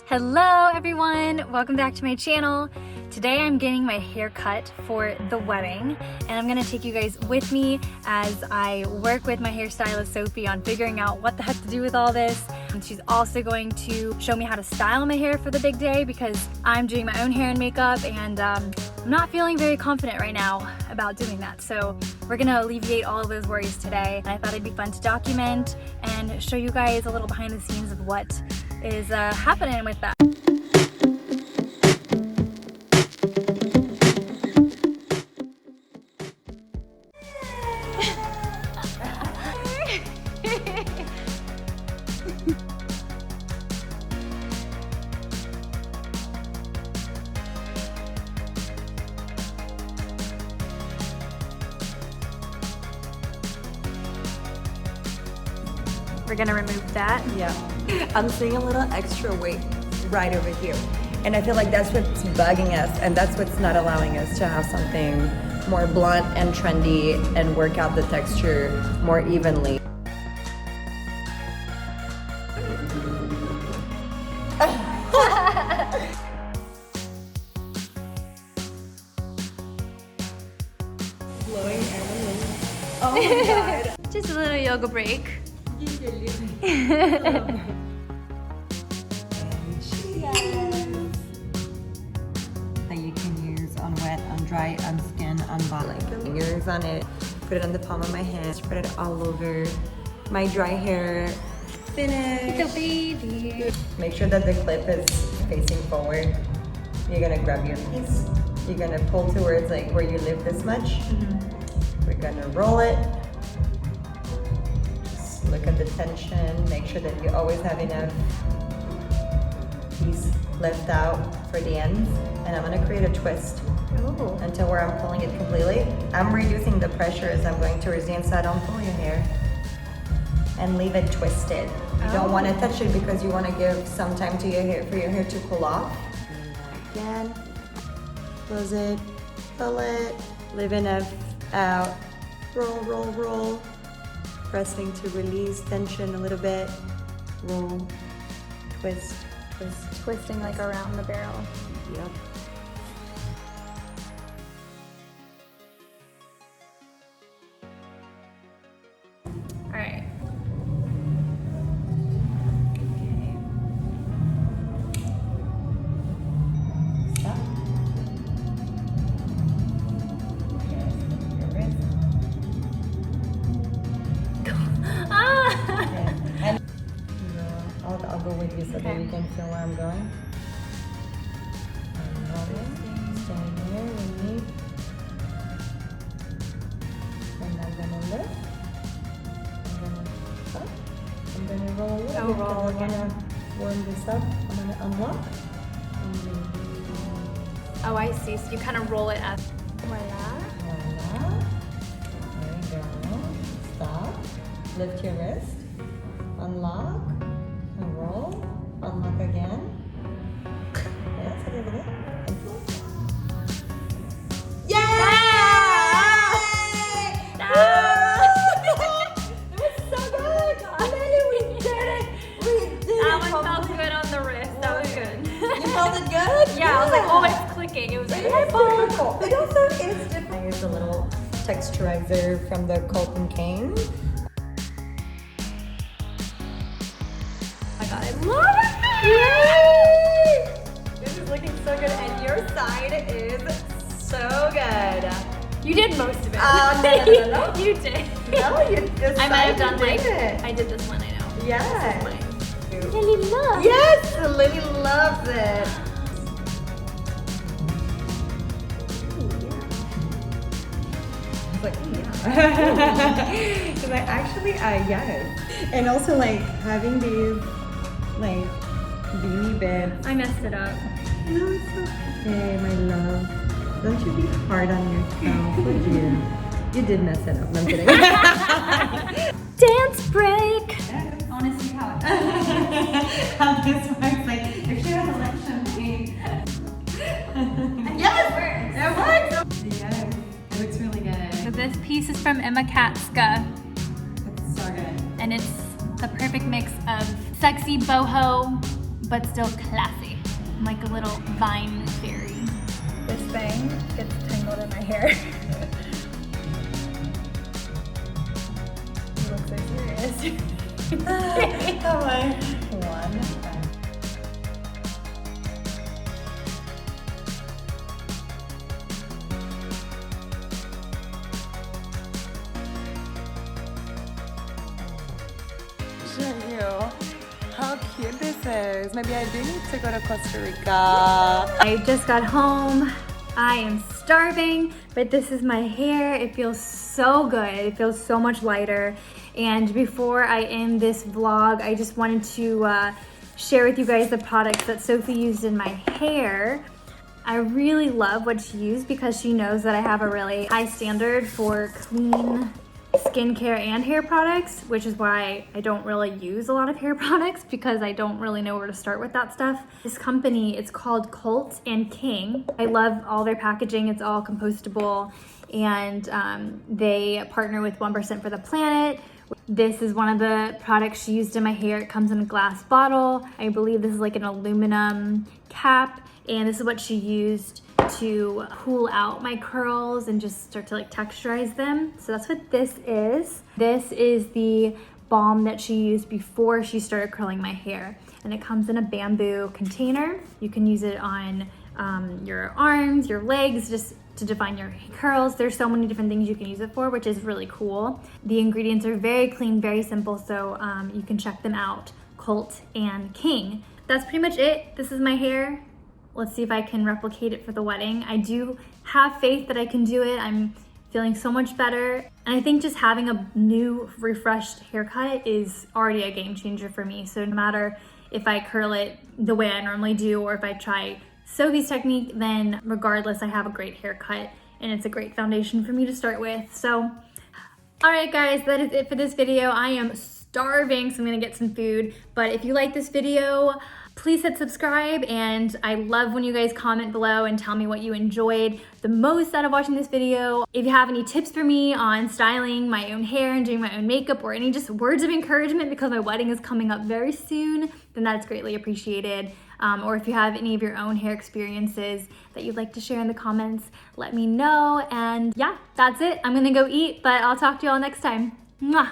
Hello everyone, welcome back to my channel. Today I'm getting my hair cut for the wedding and I'm gonna take you guys with me as I work with my hairstylist Sophie on figuring out what the heck to do with all this. And she's also going to show me how to style my hair for the big day because I'm doing my own hair and makeup and I'm not feeling very confident right now about doing that. So we're gonna alleviate all of those worries today. And I thought it'd be fun to document and show you guys a little behind the scenes of what is happening with that. We're gonna remove that. Yeah. I'm seeing a little extra weight right over here. And I feel like that's what's bugging us and that's what's not allowing us to have something more blunt and trendy and work out the texture more evenly. Blowing air balloon. Oh my god. Just a little yoga break. That you can use on wet, on dry, on skin, on body. Like fingers on it, put it on the palm of my hand, spread it all over my dry hair. Finish. It's a baby. Make sure that the clip is facing forward. You're gonna grab your piece. You're gonna pull towards like where you live this much. We're gonna roll it. Just look at the tension. Make sure that you always have enough piece left out for the ends. And I'm gonna create a twist until where I'm pulling it completely. I'm reducing the pressure as I'm going towards the inside. Don't pull your hair and leave it twisted. You don't want to touch it because you want to give some time to your hair for your hair to cool off. Again, close it, pull it, leave enough out, roll, roll, roll, pressing to release tension a little bit, roll, twist, twist. Twisting like around the barrel. Yep. All right. Stop. Your wrist. Ah! Okay. And I'll go with you so that you can feel where I'm going. I'm rolling. Stand here with me. And I'm gonna lift. I'm gonna stop. I'm gonna roll a little Oh, bit. roll I'm again. gonna warm this up. I'm gonna unlock. And then Oh, I see. So you kind of roll it up. Voila. voila. There you go. Stop. Lift your wrist. Unlock. And roll. Unlock again. Yes, a little bit. And pull. Yay! It was so good! We did it! We did That it! one felt good on the wrist. That was good. You felt it good? Yeah, I was like, oh, it's clicking. It was like, It is difficult. It also is different. Here's a little texturizer from the Colton Cane. I got it. Love it! Yay! This is looking so good, and your side is so good. You did most of it. No. You did. No, you just I might have done like, it. I did this one, I know. Yes. Mine. Lily loves. Yes, Lily loves it. I was like, yeah. Because I actually, yes. And also like having these like beanie bits. I messed it up. No, it's okay, my love. Don't you be hard on yourself, would you? You did mess it up. I'm kidding. Dance break. I want to see how this works. Like, if she has a little champagne. Yes, it works. Yes, it looks really good. So this piece is from Emma Katska. It's so good. And it's the perfect mix of sexy boho but still classy. I'm like a little vine fairy. This thing gets tangled in my hair. You look so serious. Come on. One. Show you how cute this is. Maybe I do need to go to Costa Rica. I just got home. I am starving, but this is my hair. It feels so good. It feels so much lighter. And before I end this vlog, I just wanted to share with you guys the products that Sophie used in my hair. I really love what she used because she knows that I have a really high standard for clean skincare and hair products, which is why I don't really use a lot of hair products because I don't really know where to start with that stuff. This company, it's called Cult and King. I love all their packaging. It's all compostable, and they partner with 1% for the Planet. This is one of the products she used in my hair. It comes in a glass bottle. I believe this is like an aluminum cap, and this is what she used to pull out my curls and just start to like texturize them. So that's what this is. This is the balm that she used before she started curling my hair, and it comes in a bamboo container. You can use it on your arms, your legs, just to define your curls. There's so many different things you can use it for, which is really cool. The ingredients are very clean, very simple, so you can check them out. Cult and King. That's pretty much it. This is my hair. Let's see if I can replicate it for the wedding. I do have faith that I can do it. I'm feeling so much better. And I think just having a new, refreshed haircut is already a game changer for me. So no matter if I curl it the way I normally do or if I try Sophie's technique, then regardless, I have a great haircut and it's a great foundation for me to start with. So, all right guys, that is it for this video. I am starving, so I'm gonna get some food. But if you like this video, please hit subscribe, and I love when you guys comment below and tell me what you enjoyed the most out of watching this video. If you have any tips for me on styling my own hair and doing my own makeup, or any just words of encouragement because my wedding is coming up very soon, then that's greatly appreciated. Or if you have any of your own hair experiences that you'd like to share in the comments, let me know. And yeah, that's it. I'm gonna go eat, but I'll talk to you all next time. Mwah!